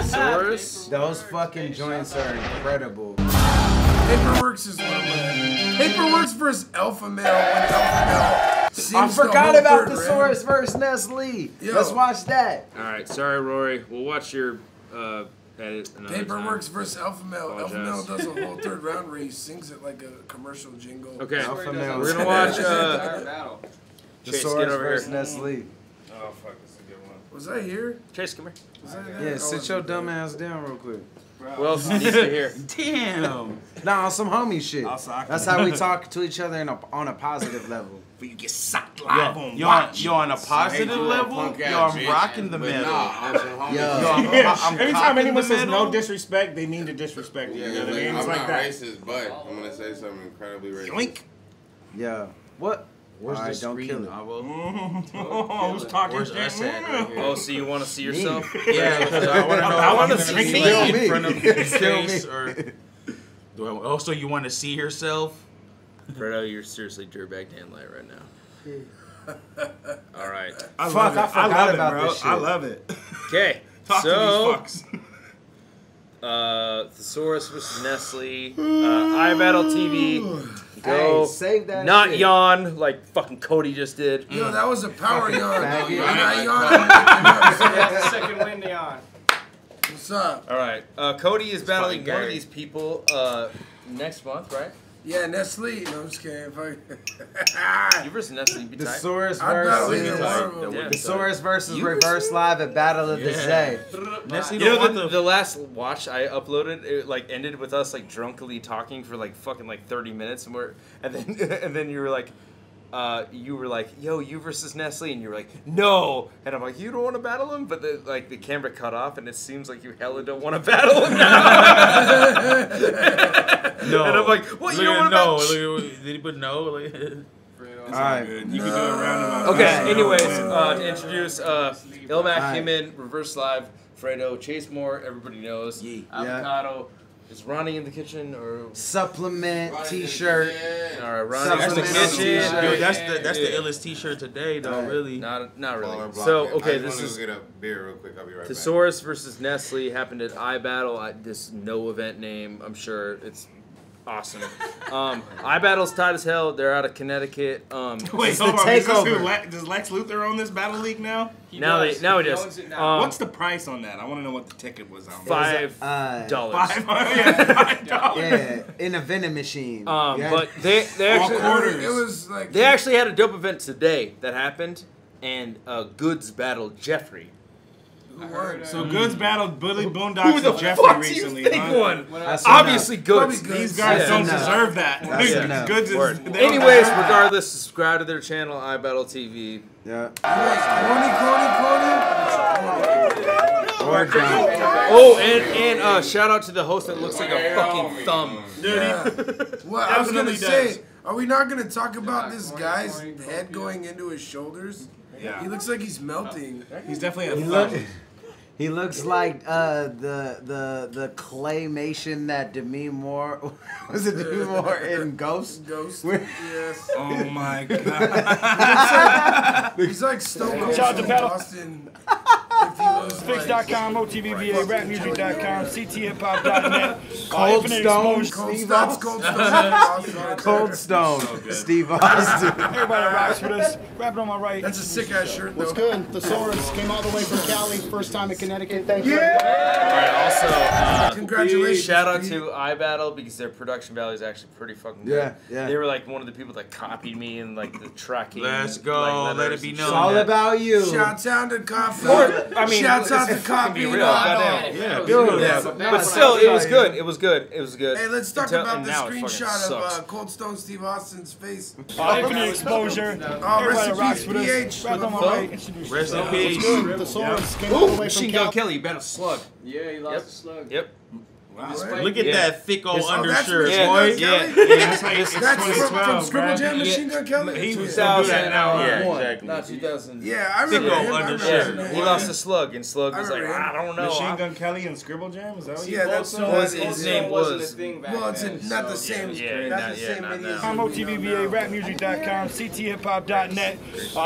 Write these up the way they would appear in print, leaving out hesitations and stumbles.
SAURUS? Those fucking joints are incredible. Paperworks is one of my... Paperworks versus Alpha Male when Alpha Male... I forgot about the SAURUS versus Nestle. Let's watch that. Alright, sorry Rory. We'll watch your edit another Paperworks time. versus Alpha Male. Alpha Male does a whole third round where he sings it like a commercial jingle. Okay, Alpha Male. we're gonna watch the Chase, SAURUS get over versus here. Nestle. Oh fuck, this is a good one. Was I here? Chase, come here. Was I there? Yeah, Oh, sit your dumb ass down real quick. Who else needs to hear? Damn. Nah, on some homie shit. Also, That's how we talk to each other on a positive level. But you get sucked live on watch. You're on a positive level. Yo, I'm rocking the metal. Anytime anyone says no disrespect, they mean to disrespect you. You know what I mean? It's I'm like not that. racist, but I'm gonna say something incredibly racist. Yoink. Yeah. What? Where's All the right, don't screen, kill it. Avo? Oh, who's talking Where's shit? us at right here? Oh, so you want to see yourself? Yeah, because I want to know I wanna if you're see gonna me. be in front of his Kill face me. or do I, also you want to see yourself? Fredo, you're seriously dirtbag Dan Light right now. Alright. I Fuck, love it. I forgot love it, about bro. this shit. I love it. Okay, Talk so to these fucks. Thesaurus versus Nestle, iBattle TV. Go. Hey, save that Not shit. yawn like fucking Cody just did. Yo, that was a power yawn. faggot. When I yawn, Second wind on. what's up? All right, Cody is battling fucking one of Gary. these people next month, right? Yeah, Nestle. No, I'm just kidding. You versus Nestle, be The tight. SAURUS I battle either versus one of them. Yeah. the SAURUS versus Reverse Live at Battle of the J. Nestle You don't know, want the last watch I uploaded, it like ended with us like drunkly talking for like fucking like 30 minutes, and then you were like, yo, you versus Nestle, and you were like, no, and I'm like, you don't want to battle him, but the camera cut off, and it seems like you hella don't want to battle him now. No. And I'm like, what? You don't want to no. battle? Did he put no? Like, Alright. You can do it roundabout. Okay, Alright. anyways, to introduce ILLMAC Alright. came in, Reverse Live, Fredo, Chase Moore, everybody knows. Yeah. Avocado. Is Ronnie in the kitchen or? Supplement T-shirt. All right, Ronnie's in the Supplement kitchen. t-shirt. Dude, that's the illest T-shirt today, though. Really. Not really. Block So it. okay, I this just is wanna go get a beer real quick. I'll be right back. Thesaurus versus Nestle happened at iBattle. This no event name. I'm sure it's awesome. iBattle's tight as hell. They're out of Connecticut. Wait, the hold on. Is this takeover. who does Lex Luthor own this Battle League now? now he does. owns it now. What's the price on that? I want to know what the ticket was on. $5. $5. Yeah, in a vending machine. Yeah. But they actually quarters. It was like they actually had a dope event today that happened, and Goods battled Jeffrey. So Goods battled Billy Who Boondocks the and Jeffrey fuck do you recently. think huh? won? That's Obviously, enough. Goods. These guys That's don't enough. deserve that. That's enough. Goods is. Word. they don't Anyways, deserve that. regardless, subscribe to their channel, iBattle TV. Yeah. Corny. Or down. Oh, and shout out to the host that looks like a fucking thumb. Yeah. Well, I was gonna Definitely say, does. are we not gonna talk about this guy's head going into his shoulders? Yeah. He looks like he's melting. He's definitely a Look, thumb. he looks like the claymation that Demi Moore was it Demi Moore in Ghost? Ghost. Where- Yes. Oh my god. He's like Stone Cold Shout out to from Battle. Boston. If he was like Fix.com, OTBVA, rapmusic.com, cthiphop.net. Cold Infinite Stone, Exposure. Cold Steve Stone's Austin. Cold Stone. Cold Stone, Steve Austin. Everybody that rocks with us. Wrap it on my right. That's a sick ass shirt though. What's good? Thesaurus came all the way from Cali, first time in Connecticut. Thank you. Alright, also, Congratulations. shout out Pete. to iBattle because their production value is actually pretty fucking good. Yeah, yeah. They were like one of the people that copied me in like the tracking. Let's go. like, Let letters it be and known. It's shit. all about you. Shouts out to Coffee. I mean, shouts out to it's Coffee. be real. Goddamn. Yeah, Dude, Yeah, but but still, it was good. It was good. It was good. Hey, let's talk Until- about and the now it fucking screenshot sucks. of Cold Stone Steve Austin's face. Infinite Exposure. Oh, rest Everybody in that rocks peace, with us. PH. Wrap it on my Fuck. right. Introduce Rest in yourself. peace. Good. Thesaurus came all the way from Machine Cali. Gun Kelly, you better slug. Yeah, he lost the slug. Yep. Look at that thick old undershirt, Machine boy. Gun Kelly? That's from Scribble Jam Machine Gun Kelly? He was 2001. Yeah, Exactly. not 2000. Yeah, I remember him. undershirt. He lost a slug, and Slug was like, remember him. I don't know. Machine Gun Kelly and Scribble Jam? Is that what you Yeah, call that's it? His name was. well, it's not the same. Yeah, not not the yet, same not many now. as I'm OTVVA, rapmusic.com, cthiphop.net,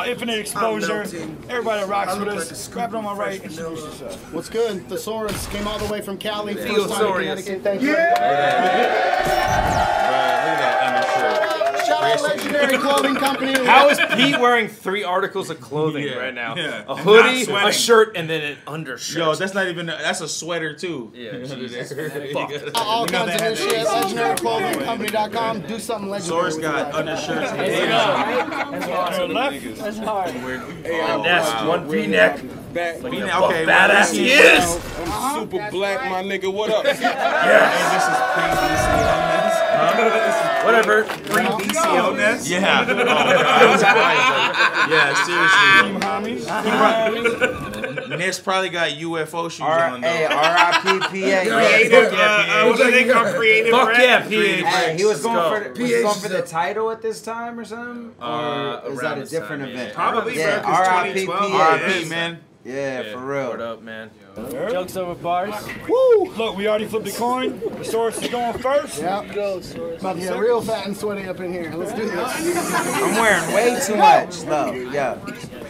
Infinite Exposure. melting. Everybody that rocks I with look us. like a scoop Grab it on my of right. fresh Introduce vanilla. yourself. What's good? The SAURUS came all the way from Cali. First time in Theosaurus. Connecticut. Thank you. Look at that undershirt. Shout out Legendary Clothing Company. How is Pete wearing 3 articles of clothing right now? Yeah. A And hoodie, not sweating. a shirt, and then an undershirt. Yo, that's not even. That's a sweater too. Yeah, Jesus. All kinds of new shit. LegendaryClothingCompany.com. Do something legendary. Source with got your life. undershirts. That's hard. That's one V-neck. Okay, Badass he is. Super black, my nigga. What up? Whatever. Pre-BCO Ness? Yeah. Yeah, seriously. Ness probably got UFO shoes on though. Hey, R.I.P.P.A. What do you think I'm creative? Fuck Brad? yeah, P.A. Hey, he was Let's going go. for the title at this time or something? Or is that around a this different time, event? Probably, Yeah, bro, 'cause R.I.P.P.A. 2012. RP, man. Yeah, for real. Word up, man. Jokes over bars. Woo! Look, we already flipped the coin. The source is going first. Yep. About to get real fat and sweaty up in here. Let's do this. I'm wearing way too much, though. Yo.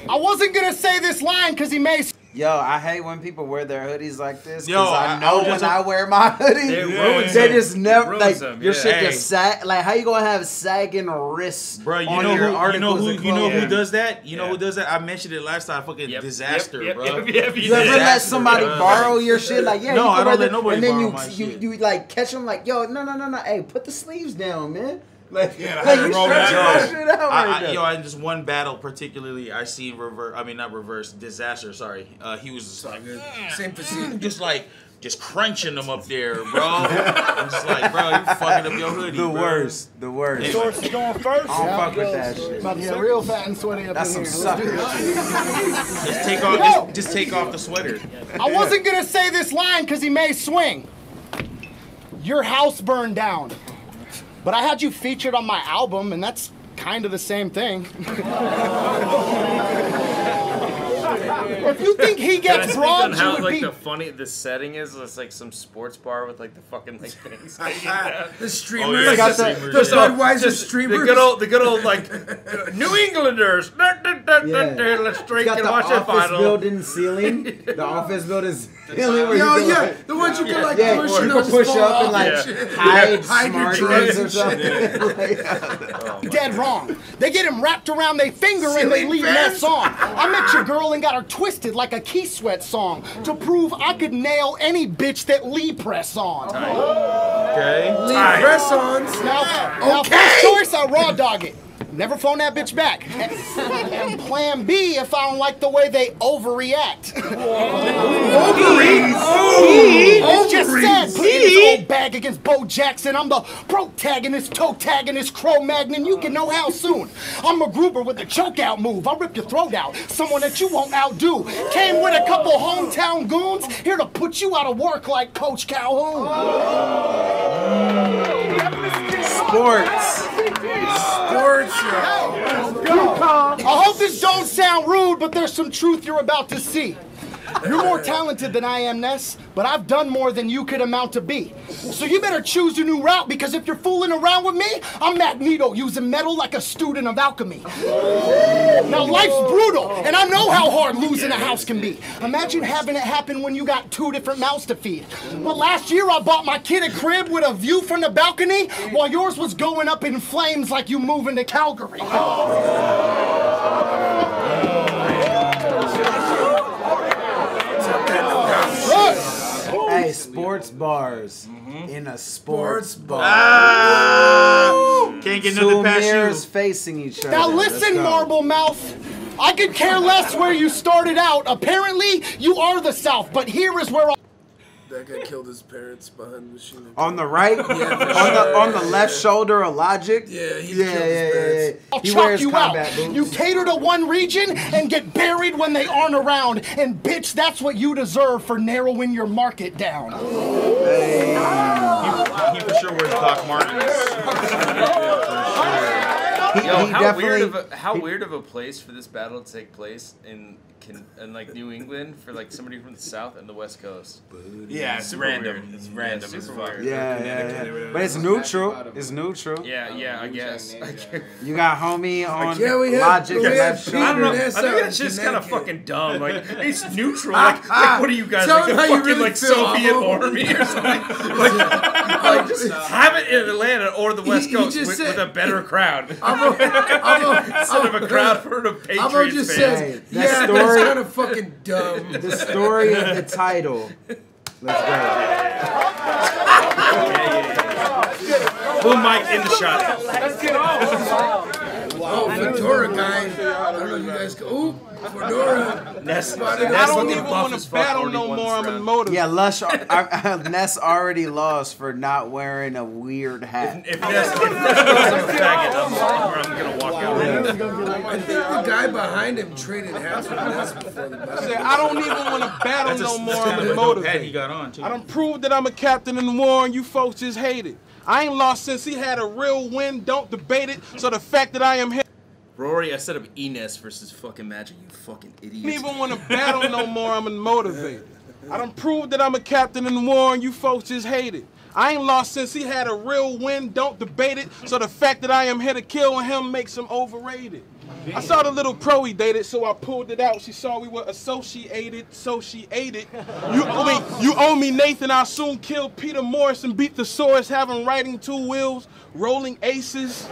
I wasn't gonna say this line because he may. Yo, I hate when people wear their hoodies like this. Yo, Because I know was when just I wear my hoodie, It ruins they them. just never, Ruins like, them, your yeah. shit Hey. just sag. Like, how you gonna have sagging wrists Bro, you on know your who? articles of You know who clothing? does that? You know Yeah. who does that? I mentioned it last time. Fucking disaster, yep, bro. Yep, You ever did. let Disaster, somebody bro. borrow your shit? Like, yeah, No, you I can don't wear let that, nobody and then borrow you, my you, shit. you like catch them like, yo, no, hey, put the sleeves down, man. Like, Yeah, like I you roll that stretching out. that shit out right there. Yo, in just one battle particularly, I seen reverse. I mean, not reverse. Disaster. Sorry. He was just like, Same physique. just crunching them up there, bro. I'm just like, bro, you fucking up your hoodie. The bro. worst. The worst. Source is going first. I don't fuck with that shit. About to get real fat and sweaty up That's in some here. Let's do suckers. this. Just take off the sweater. I wasn't gonna say this line because he may swing. Your house burned down, but I had you featured on my album, and that's kind of the same thing. If you think he gets broad, How you would like be. the setting is? It's like some sports bar with like the fucking like things. The streamers. yeah, got the- The Budweiser streamers. The good old like New Englanders. Let's drink Got and the watch the office final. building ceiling. The office building ceiling where Yo, you yeah, can, the ones you can like yeah, push you and can they'll just push fall up off and like shit. hide Hide your Smarties drugs or and shit. something. Dead wrong. They get him wrapped around their finger and they Ceiling leave fans. NESS on. I met your girl and got her twisted like a Key Sweat song to prove I could nail any bitch that Lee press on. Okay. Press-ons. Now first choice, I raw dog it. Never phone that bitch back. And plan B if I don't like the way they overreact. It's just sad putting this old bag against Bo Jackson. I'm the protagonist, toe-tagonist, Cro-Magnon. You can know how soon. I'm a Gruber with the choke-out move. I'll rip your throat out. Someone that you won't outdo. Came with a couple hometown goons here to put you out of work like Coach Calhoun. Sports. I hope this don't sound rude, but there's some truth you're about to see. You're more talented than I am, Ness, but I've done more than you could amount to be. So you better choose a new route, because if you're fooling around with me, I'm Magneto, using metal like a student of alchemy. Now, life's brutal, and I know how hard losing a house can be. Imagine having it happen when you got 2 different mouths to feed. But last year, I bought my kid a crib with a view from the balcony, while yours was going up in flames like you moving to Calgary. Hey, sports bars in a sports bar. Can't get Two nothing past mirrors you. facing each other. Now Let's listen, go. Marble Mouth. I could care less where you started out. Apparently, you are the South, but here is where That guy killed his parents behind the machine. On the right? On the left shoulder of Logic? Yeah, he killed his parents. I'll He chalk wears you combat out. boots. You cater to one region and get buried when they aren't around. And bitch, that's what you deserve for narrowing your market down. He for sure wears Doc Martens. Yo, how weird of a place for this battle to take place in like New England for like somebody from the South and the West Coast. Yeah, it's random. Weird. It's random as fuck. Yeah. But it's neutral. It's neutral. Yeah, I guess. You got homie on Yeah, we have- Logic we have left Peter I don't know. I Ness think out that's in just kind of Connecticut. fucking dumb. Like it's neutral. Like what are you guys Tell like him a how you fucking really like feel, Soviet Amo. army or something? Like have it in Atlanta or the West he Coast just with said- a better crowd Instead instead of a crowd for the Amo Patriots just fans. says, That yeah, story- that's kind of fucking dumb. The story of the title. Let's go. Boom mic in the shot. Oh, Fedora guy. I don't know if you guys go. Ooh, Fedora. Ness I don't looking even buff want as to fuck, battle already no won more. this I'm in round. motive. Yeah, Ness already lost for not wearing a weird hat. If Ness goes a faggot, I'm gonna walk out. I think the guy behind him traded hats with Ness before the I said, battle. I don't even want to battle no more. I'm in Hat motive. he got on too. I done proved that I'm a captain in the war and you folks just hate it. I ain't lost since he had a real win, don't debate it. So the fact that I am here, Rory, I set up NESS versus fucking Magic, you fucking I idiot. don't even want to battle no more, I'm motivated. I done proved that I'm a captain in the war and you folks just hate it. I ain't lost since he had a real win, don't debate it. So the fact that I am here to kill him makes him overrated. I saw the little pro he dated, so I pulled it out. She saw we were associated, so she ate it. You owe me, Nathan. I'll soon kill Peter Morris and beat the Saurus, having riding 2 wheels, rolling aces.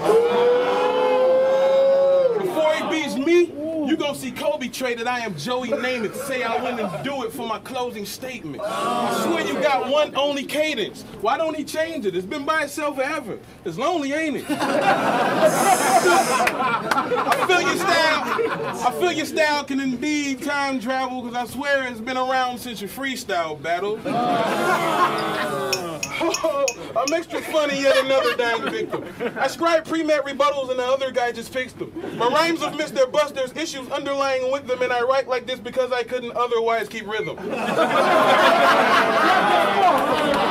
Before he beats me, you gonna see Kobe traded. I am Joey Namath. Say I went and do it for my closing statement. I swear you got one only cadence. Why don't he change it? It's been by itself forever. It's lonely, ain't it? I feel your style can indeed time travel, because I swear it's been around since your freestyle battle. I'm extra funny, yet another dying victim. I scribe pre-met rebuttals and the other guy just fixed them. My rhymes have missed their bust, there's issues underlying with them, and I write like this because I couldn't otherwise keep rhythm.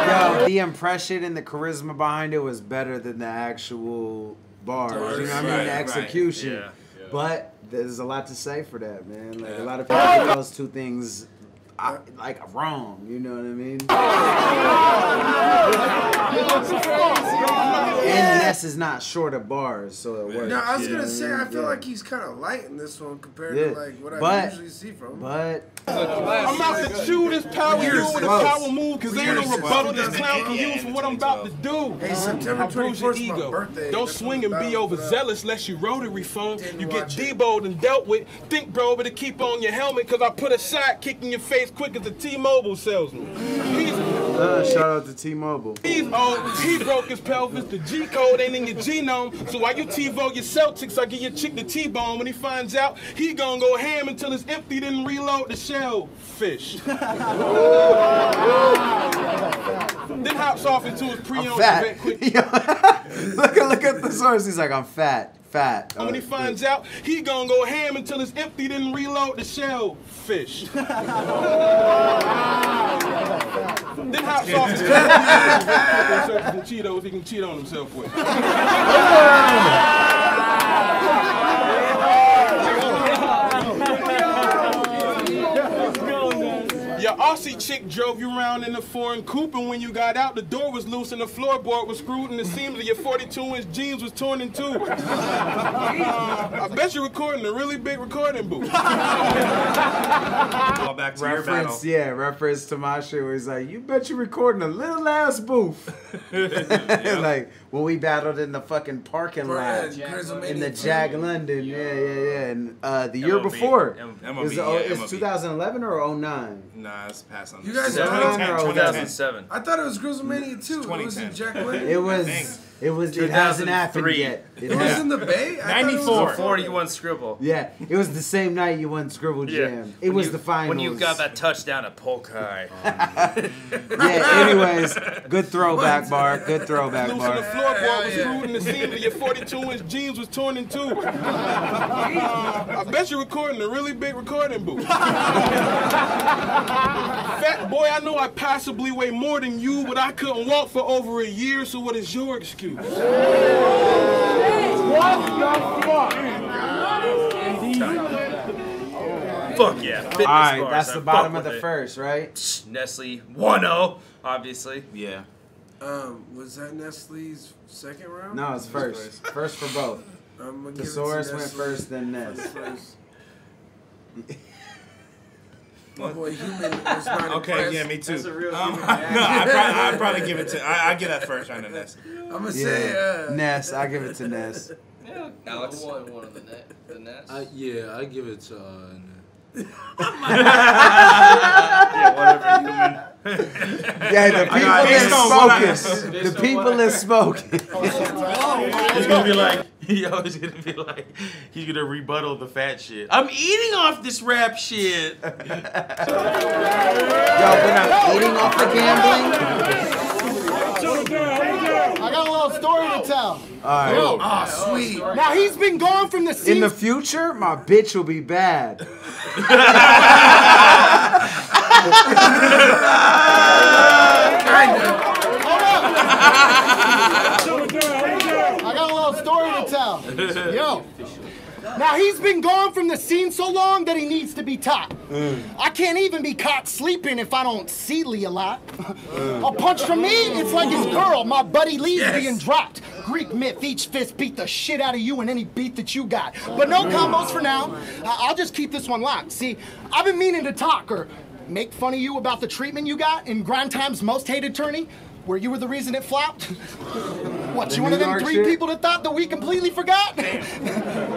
Yo, the impression and the charisma behind it was better than the actual bars. You know what I mean? The execution. Yeah. But there's a lot to say for that, man. Like a lot of people get those two things like wrong. You know what I mean? And Ness is not short of bars, so it works. No, I was gonna You know say, what I mean? feel like he's kind of light in this one compared Yeah. to like what I But- usually see from him. But I'm out to chew this power through with a power move, because there ain't no rebuttal this clown can use for what I'm about to do. Hey, September I bruise your 24th is my ego. birthday. Don't That's swing what and be I'm about. overzealous lest you rotary phone. You get watch it. deboed and dealt with. Think, bro, better keep on your helmet, because I put a shot kick in your face quick as a T-Mobile salesman. shout out to T-Mobile. He broke his pelvis. The G code ain't in your genome. So while you TiVo your Celtics, I give your chick the T-bone. When he finds out, he gonna go ham until it's empty, then reload the shellfish. Then hops off into his pre-owned Fat. event quick. look at the source. He's like, I'm fat. Fat. And when he finds out, he gonna go ham until it's empty, then reload the shellfish. Then hops off into his searches and Cheetos he can cheat on himself with. Your Aussie chick drove you around in the foreign coupe, and when you got out, the door was loose and the floorboard was screwed, and the seams of your 42-inch jeans was torn in two. I bet you're recording a really big recording booth. All back to your battle. Reference to my shit where he's like, you bet you're recording a little ass booth. Like, when we battled in the fucking parking lot in the Jag London. Yeah. And the year MLB. before. MLB, It's MLB. 2011 or 09? Nah, it's past on You this. guys Seven don't or 2007. I thought it was Grizzlemania too. It was in 2010. Jack London. It hasn't happened 2003. yet. It was in the Bay? 94. Before you won Scribble. Yeah, it was the same night you won Scribble Jam. It was the finals. When you got that touchdown at Polk High. Yeah, anyways, good throwback, bar. Good throwback, Loose on bar. the floorboard was screwed in the seam of your 42-inch jeans was torn in two. I bet you're recording a really big recording booth. Fat boy, I know I possibly weigh more than you, but I couldn't walk for over a year, so what is your excuse? What the fuck? Fuck yeah. Fitness Alright, bars, that's I the bottom fuck of the with it. first, right? Nestle 1-0, obviously. Yeah. Was that Nestle's second round? No, it's first. First for both. The Saurus went first, then Ness. My boy Human was not Okay, impressed. yeah, me too. That's a real No, human I'd probably give it to. I give that first round to Ness. I'm gonna say, Ness. I give it to Ness. Yeah, Alex. one of the Nets. Yeah, I give it to. Yeah, whatever, Human. Yeah, the people is smoking. The people is smoking. He's gonna be like, yo, he's gonna be like, he's gonna rebuttal the fat shit. I'm eating off this rap shit. Yo, when I'm eating off the gambling. I got a little story to tell. Alright. oh, sweet. Now he's been gone from the scene. In the future, my bitch will be bad. I got a little story to tell. Yo. Now he's been gone from the scene so long that he needs to be taught. I can't even be caught sleeping if I don't see Lee a lot. A punch from me, it's like his girl, my buddy Lee's being dropped. Greek myth, each fist beat the shit out of you in any beat that you got. But no combos for now. I'll just keep this one locked. See, I've been meaning to talk or make fun of you about the treatment you got in Grind Time's most hated tourney, where you were the reason it flopped. What, you one of them three people that thought that we completely forgot?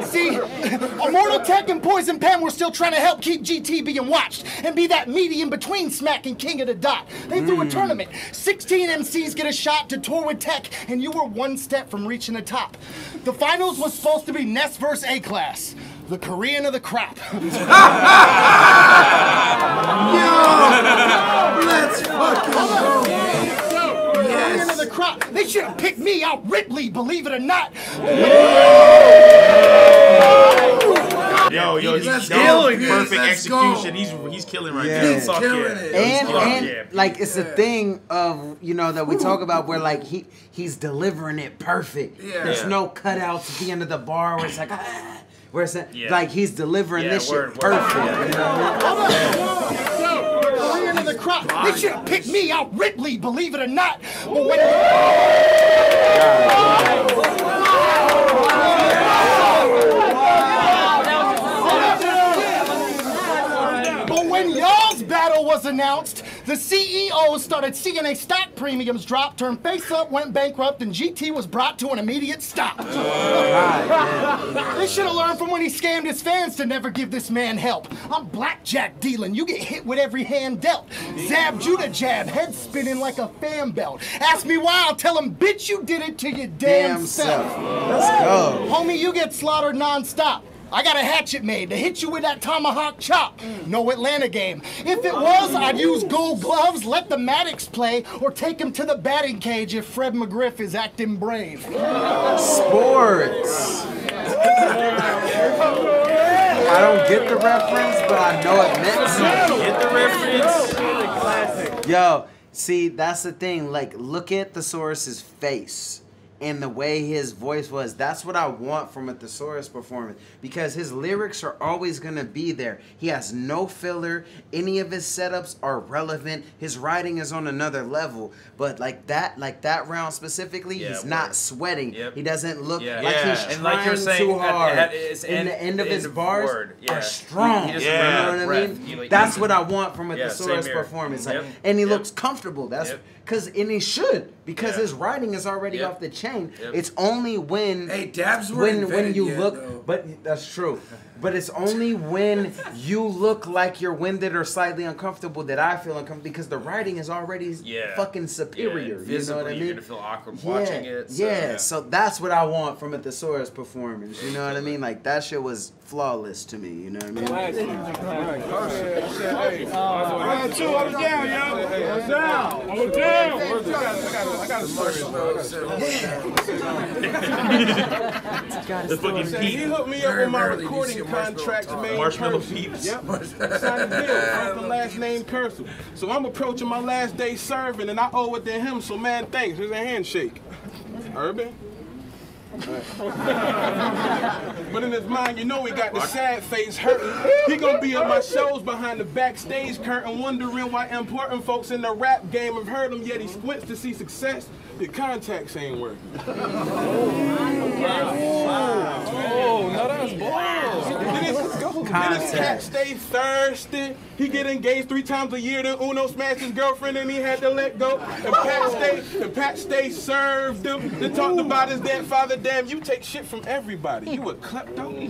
See, Immortal Tech and Poison Pen were still trying to help keep GT being watched and be that medium between Smack and King of the Dot. They threw a tournament. 16 MCs get a shot to tour with Tech, and you were one step from reaching the top. The finals was supposed to be NESS vs. A-Class, the Korean of the crap. Let's fucking go. Korean of the crop. They should have picked me out Ripley, believe it or not. Yo, he's killing it. perfect Let's execution. go. He's killing right Yeah. now. He's killing it. And like it's a thing of that we talk about where like he's delivering it perfect. Yeah. There's Yeah. no cutouts at the end of the bar where it's like where it's like he's delivering this shit perfect. You know what I mean? Korean of the crop. They should have picked me out Ripley, believe it or not. But when y'all's battle was announced, the CEO started seeing a stock premiums drop, turned face up, went bankrupt, and GT was brought to an immediate stop. They should have learned from when he scammed his fans to never give this man help. I'm blackjack dealing, you get hit with every hand dealt. Zab Judah jab, head spinning like a fan belt. Ask me why, I'll tell him, bitch, you did it to your damn self. Let's go. Homie, you get slaughtered non-stop. I got a hatchet made to hit you with that tomahawk chop. No Atlanta game. If it was, I'd use gold gloves, let the Maddox play, or take him to the batting cage if Fred McGriff is acting brave. Sports. I don't get the reference, but I know it meant something. Get the reference. Yo, see, that's the thing. Like, look at Thesaurus's face and the way his voice was. That's what I want from a Thesaurus performance, because his lyrics are always going to be there. He has no filler. Any of his setups are relevant. His writing is on another level. But like that round specifically, he's not sweating. He doesn't look like he's and trying like you're saying, too hard. and the end of his bars are strong. He You know what I mean? That's what I want from a Thesaurus same performance. Like, and he looks comfortable. That's and he should, because his writing is already off the chain. It's only when Dabs when you look, but that's true. But it's only when you look like you're winded or slightly uncomfortable that I feel uncomfortable because the writing is already fucking superior. Yeah, you know what I mean? You're gonna feel awkward watching it. So. So that's what I want from a Thesaurus performance. You know what I mean? Like that shit was flawless to me. You know what I mean? Round 2, I'm down, yo. I'm down. I'm down. I got a story. He hooked me up with my recording contracts made Marshmallow person. Peeps. Yep. Signed a deal. First and last name person. So I'm approaching my last day serving, and I owe it to him. So man, thanks. Here's a handshake. Urban. But in his mind, you know he got the sad face hurting. He gonna be at my shows behind the backstage curtain, wondering why important folks in the rap game have heard him, yet he squints to see success. Your contacts ain't working. Oh, no, that's bold. Then his cat stay thirsty. He get engaged 3 times a year. Then Uno smashed his girlfriend and he had to let go. And Pat stay served him. They talked about his dead father. Damn, you take shit from everybody. You a klepto?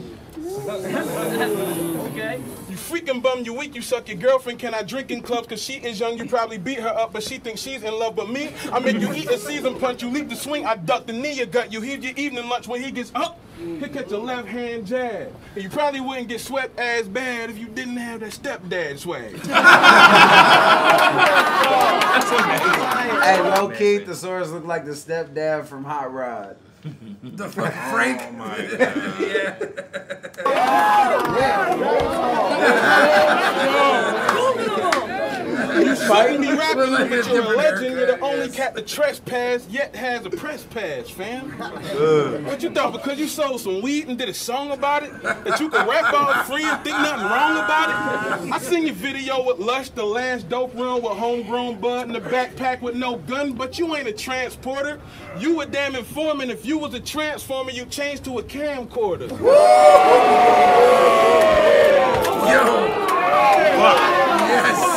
Okay. You freaking bum, you weak, you suck your girlfriend. Can I drink in clubs? Cause she is young, you probably beat her up, but she thinks she's in love. But me, I make you eat a season punch, you leave the swing, I duck the knee, your gut, you heave your evening lunch when he gets up. He'll catch a left hand jab. And you probably wouldn't get swept as bad if you didn't have that stepdad swag. Hey, low key, Thesaurus look like the stepdad from Hot Rod. The fuck, Frank? Oh my God. Yeah. You shouldn't be rapping, but you're a legend. You're the only cat to trespass, yet has a press pass, fam. What you thought, because you sold some weed and did a song about it, that you can rap all free and think nothing wrong about it? I seen your video with Lush, the last dope run with homegrown bud in the backpack with no gun, but you ain't a transporter. You a damn informant. If you was a transformer, you changed to a camcorder. Yo! Yes!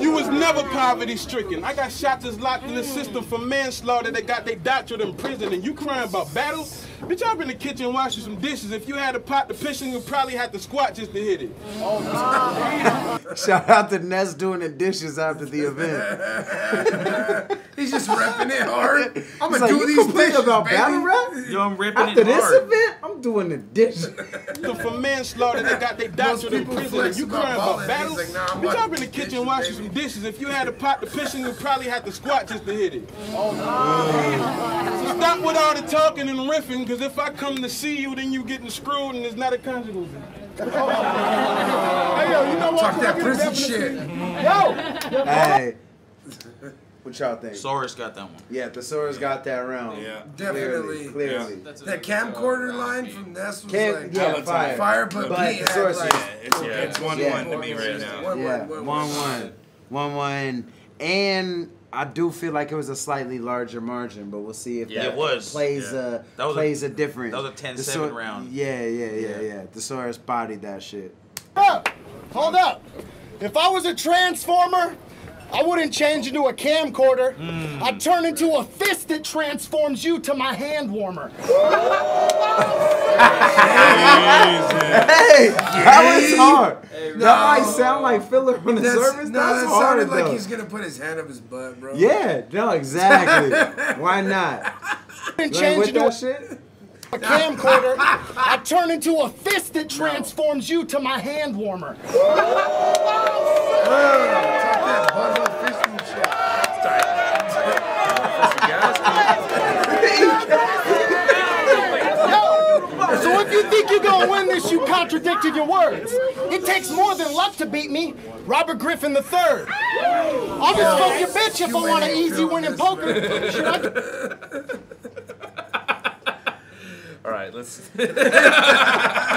You was never poverty-stricken. I got shots that's locked in the system for manslaughter that got their doctorate in prison, and you crying about battles? Bitch, I've been in the kitchen washing some dishes. If you had a pot to piss in, you probably had to squat just to hit it. Shout out to NESS doing the dishes after the event. He's just repping it hard. I'm He's gonna like, do you these complain dishes, about baby. battle rap? Yo, I'm ripping After it this hard. event, I'm doing the dishes. For manslaughter that got their doctorate in prison, and you crying about battles? Like, nah, Bitch, I've been in the kitchen washing some dishes. If you had a pot to piss in, you probably had to squat just to hit it. So stop with all the talking and riffing, because if I come to see you, then you getting screwed, and it's not a conjugal thing. Hey, yo, you know what? Talk that prison shit. Yo! Hey, what y'all think? Saurus got that one. Yeah, Thesaurus got that round. Yeah, definitely. Clearly. That camcorder line from NESS was like fire. fire, but Pete had Thesaurus like It's 1-1 to me right now. Yeah, 1-1. 1-1. And I do feel like it was a slightly larger margin, but we'll see if that plays a difference. That was a 10-7 round. Yeah. Thesaurus bodied that shit. Hold up. If I was a transformer, I wouldn't change into a camcorder. I'd turn into a fist that transforms you to my hand warmer. Hey, that was hard. That might sound like filler from the service. No, That's that hard, sounded like though. he's gonna put his hand up his butt, bro. Yeah, no, exactly. Why not? Change Like, into that shit? a camcorder. I'd turn into a fist that transforms you to my hand warmer. Talk that bundle fisting shit. So if you think you're gonna win this, you contradicted your words. It takes more than luck to beat me. Robert Griffin III. I'll just fuck your bitch if I want an easy win in poker. All right, let's.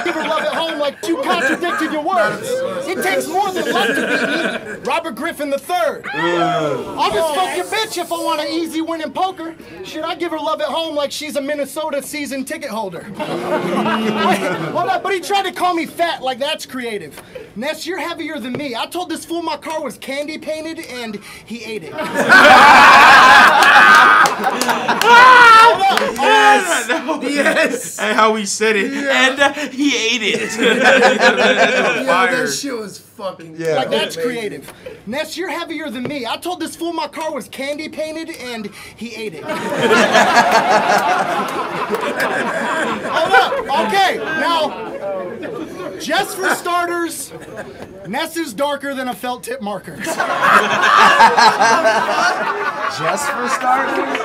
give her love at home like you contradicted your words. It takes more than love to beat me. Robert Griffin III. I'll just fuck your bitch if I want an easy win in poker. Should I give her love at home like she's a Minnesota season ticket holder? Wait, hold up, but he tried to call me fat like that's creative. Ness, you're heavier than me. I told this fool my car was candy painted and he ate it. Yes. And how he said it. And he ate it. That shit was fucking like that's creative. Ness, you're heavier than me. I told this fool my car was candy painted and he ate it. Hold up. Okay, now, just for starters, Ness is darker than a felt tip marker. Just for starters?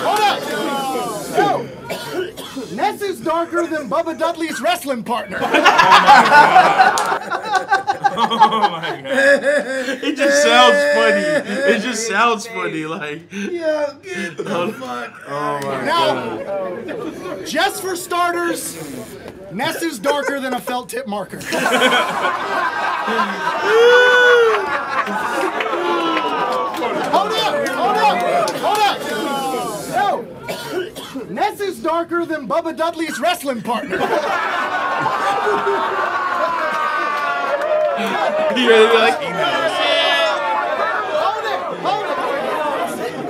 Hold up. No. Ness is darker than Bubba Dudley's wrestling partner. Oh my god. It just sounds funny. It just sounds funny, like. Yo, get the fuck. Oh my god. Just for starters, Ness is darker than a felt tip marker. Hold up. No. Ness is darker than Bubba Dudley's wrestling partner. You're like, he knows.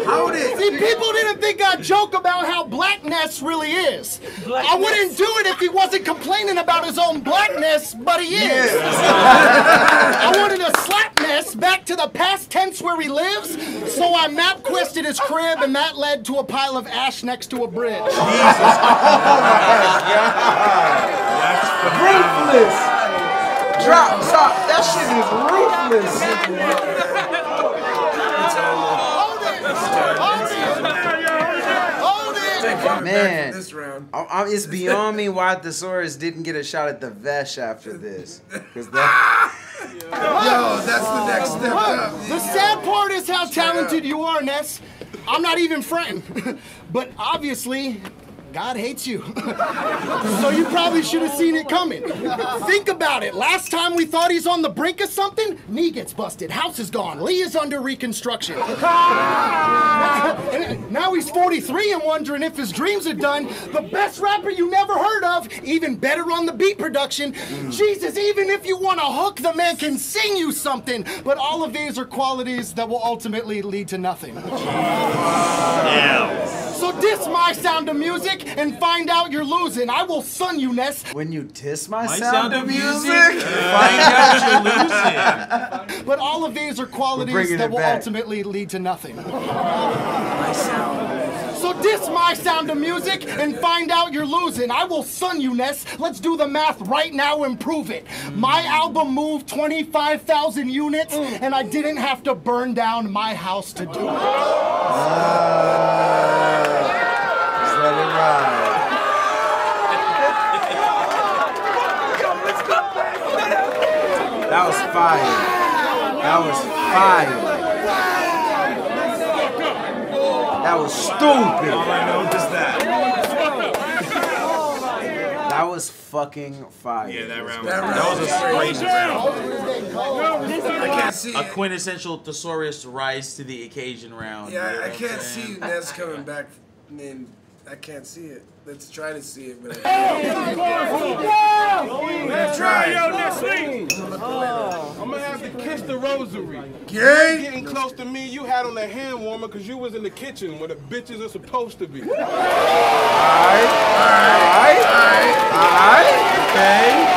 Hold it. See, people didn't think I'd joke about how black Ness really is. I wouldn't do it if he wasn't complaining about his own blackness, but he is. I wanted to slap Ness back to the past tense where he lives, so I map quested his crib, and that led to a pile of ash next to a bridge. Oh my God. Ruthless. Drop top. That shit is ruthless. Man, it's beyond me why Thesaurus didn't get a shot at the Vesh after this. Yo, that's the next step up. The sad part is how talented you are, Ness. I'm not even fronting. But obviously, God hates you. So you probably should have seen it coming. Think about it. Last time we thought he's on the brink of something, knee gets busted, house is gone, Lee is under reconstruction. Now he's 43 and wondering if his dreams are done. The best rapper you never heard of, even better on the beat production. Jesus, even if you want a hook, the man can sing you something. But all of these are qualities that will ultimately lead to nothing. So diss my sound of music and find out you're losing. I will sun you, Ness. When you diss my sound of music? Find out you're losing. But all of these are qualities that will ultimately lead to nothing. So diss my sound of music and find out you're losing. I will sun you, Ness. Let's do the math right now and prove it. My album moved 25,000 units, and I didn't have to burn down my house to do it. Just let it ride. That was fire. That was fire. That was stupid. All I know is that. That was fucking fire. Yeah, that was a crazy round. I can't see a quintessential Thesaurus rise to the occasion round. Yeah, you know I can't see Ness coming back. I mean, I can't see it. Let's try to see it, but I can't. Try. I'm gonna have to kiss the rosary. Gay? Getting close to me, you had on a hand warmer because you was in the kitchen where the bitches are supposed to be. All right. Okay.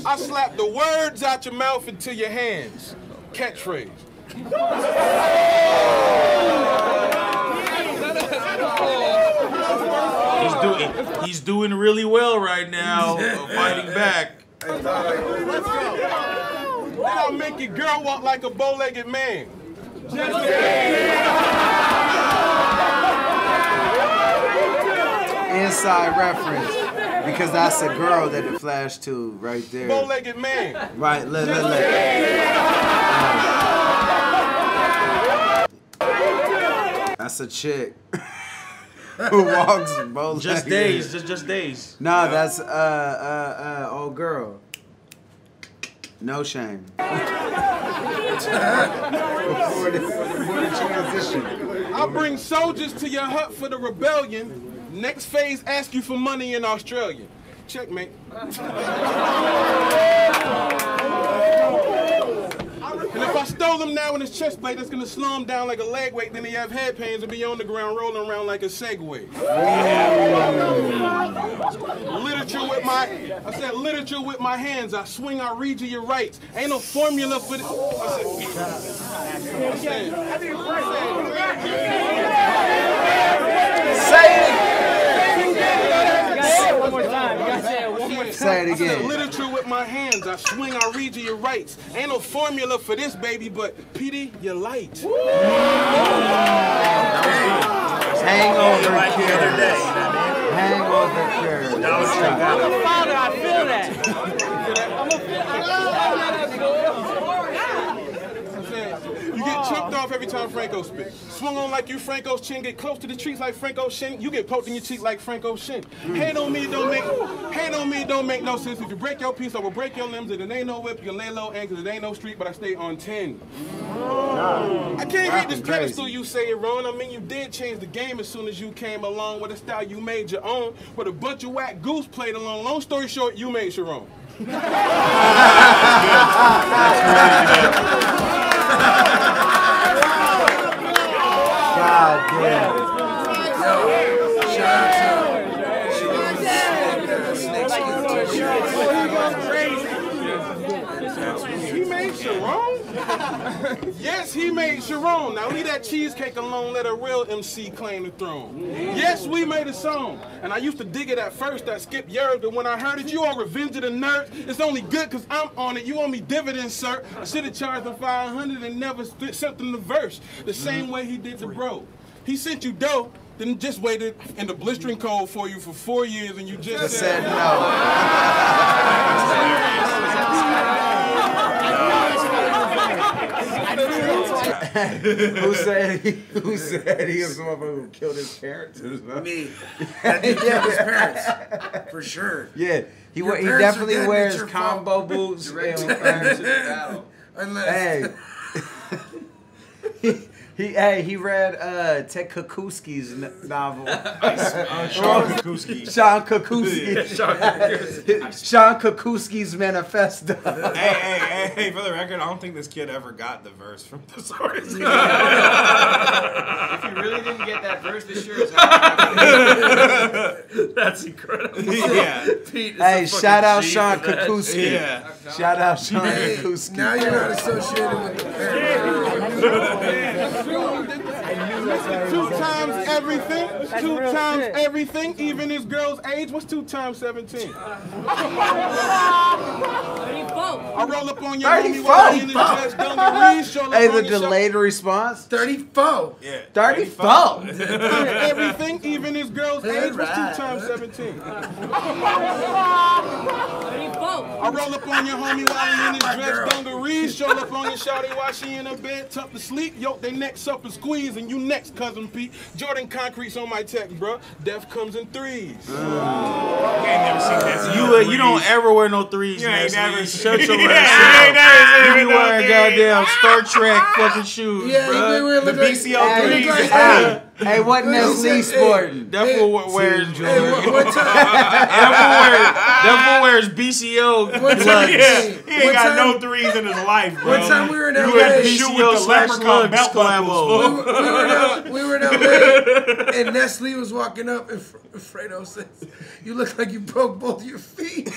I slap the words out your mouth into your hands. Catchphrase. He's doing really well right now, fighting back. Let's go. Then I'll make your girl walk like a bow-legged man. inside reference because that's a girl that it flashed to right there. Bow-legged man. Right, look. That's a chick who walks bow-legged. Just days, just days. No, that's old girl. No shame. Before the transition. I bring soldiers to your hut for the rebellion. Next phase, ask you for money in Australia. Checkmate. And if I stole him now in his chest plate, that's gonna slow him down like a leg weight. Then he have head pains and be on the ground rolling around like a Segway. Literature with my hands. I swing, I read you your rights. Ain't no formula for this. One more time. You gotta say it one more time. Say it again. Literature with my hands. I swing, I read you your rights. Ain't no formula for this, baby, but PD, you're light. Hangover cure. Hangover cure. I'm a father. I feel that. You get chipped off every time Franco spit. Swung on like you Franco's chin. Get close to the trees like Franco's shin. You get poked in your cheek like Franco's shin. Hate on me don't make no sense. If you break your piece, I will break your limbs. And it ain't no whip. You can lay low and 'cause it ain't no street, but I stay on 10. I can't hate this pedestal. You say it wrong. I mean, you did change the game as soon as you came along with a style you made your own. With a bunch of whack goose played along. Long story short, you made your own. God damn. He made Sharon? Yes, he made Sharon. Now leave that cheesecake alone, let a real MC claim the throne. Yes, we made a song. And I used to dig it at first, that skip yours, but when I heard it, you all revenge of the nerds. It's only good because I'm on it. You owe me dividends, sir. I should have charged him 500 and never sent him the verse. The same way he did the bro. He sent you dough, then just waited in the blistering cold for you for 4 years and you just said no. Who said he was the motherfucker who killed his parents? Me. That dude killed his parents. For sure. Yeah. He definitely wears combo boots. Hey. He read Ted Kukuski's novel. Sean Kukuski's manifesto. Hey, for the record, I don't think this kid ever got the verse from the source. If you really didn't get that verse, this sure is That's incredible. Yeah. Pete is hey, shout out Sean Kukuski. Yeah. Shout out Sean Kukuski. Now you're not associated with the parents. 2 times everything. 2 times everything, even his girl's age. What's 2 times 17? I roll up on your homie while he in his dress dungarees. Hey, the delayed response? 34. Yeah. 34. Everything, even his girl's age. What's 2 times 17? I roll up on your homie while he in his dress dungarees. Show up on your shawty while she in her bed, tucked to sleep. Yoke they necks up and squeeze, and you next, cousin Pete. Jordan Concrete's on my text, bro. Death comes in 3s. You ain't never seen that. You don't ever wear no 3s. You ain't never shut your You ass up. You be wearing goddamn Star Trek fucking shoes, Yeah, bro. The BCO 3s. Hey, what Nestle sporting? That fool wears. What time? That fool wears BCO. What time? He ain't got no 3s in his life, bro. One time we were in You LA. wear shoe with the leprechaun belt buckles. We were in LA, and Nestle was walking up, and Fredo says, "You look like you broke both your feet."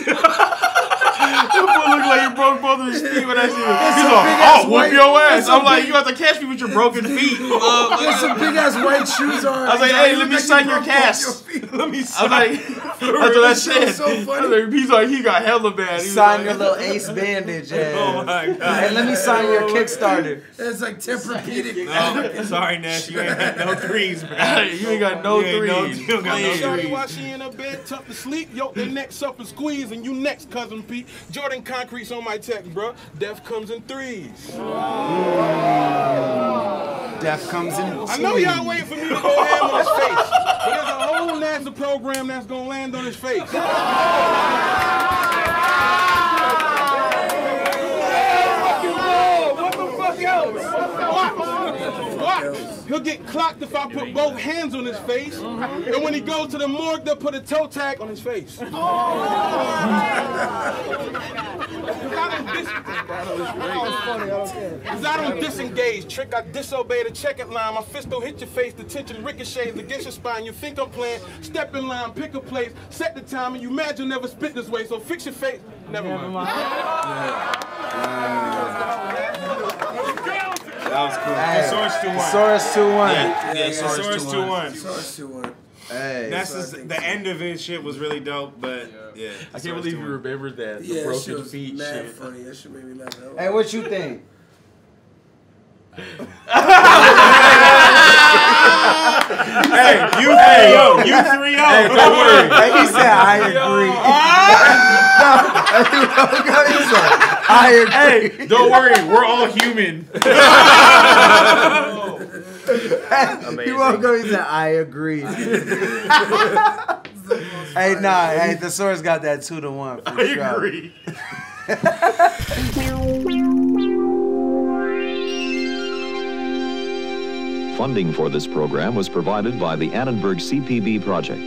That fool look like you broke both of his feet when I see him. He's like, oh, whoop your ass. I'm like, you have to catch me with your broken feet. There's some big ass white shoes on. I was like, hey, let me sign your cast. Let me I was like, That's what I said. So funny. He's like, he got hella bad. Sign your little ace bandage. Oh my God. Hey, let me sign your Kickstarter. That's like Tempur-Pedic. Oh, sorry, Ness. You ain't got no threes, bro. You ain't got no threes. You got no threes. While she in her bed, tucked to sleep, yoke their necks up and squeeze, and you next, cousin Pete. Jordan Concrete's on my text, bro. Death comes in threes. Death comes in I know y'all waiting for me to go ham on his face, but there's a whole NASA program that's gonna land on his face. What the fuck else? What? He'll get clocked if I put both hands on his face, and when he goes to the morgue, they'll put a toe tag on his face. Cause I don't disengage, trick. I disobey the checkered line. My fist don't hit your face. The tension ricochets against your spine. You think I'm playing? Step in line, pick a place, set the time, and you mad you'll never spit this way. So fix your face. Never mind. That was cool. Hey, Source 2-1. Source 2-1. Yeah, Source 2-1. Source 2-1. Hey. That's the end of his shit was really dope, but yeah. I can't believe you remembered that. Yeah, The that shit broken was feet mad shit. funny. That shit made me laugh. Hey, what you think? Hey, you 3-0. You 3-0. Hey, don't worry. Hey, he said, I agree. He said, I agree. Hey, don't worry. We're all human. He won't go. He said, I agree. Hey, nah. Hey, the source got that 2-1 for sure. I agree. Funding for this program was provided by the Annenberg CPB Project.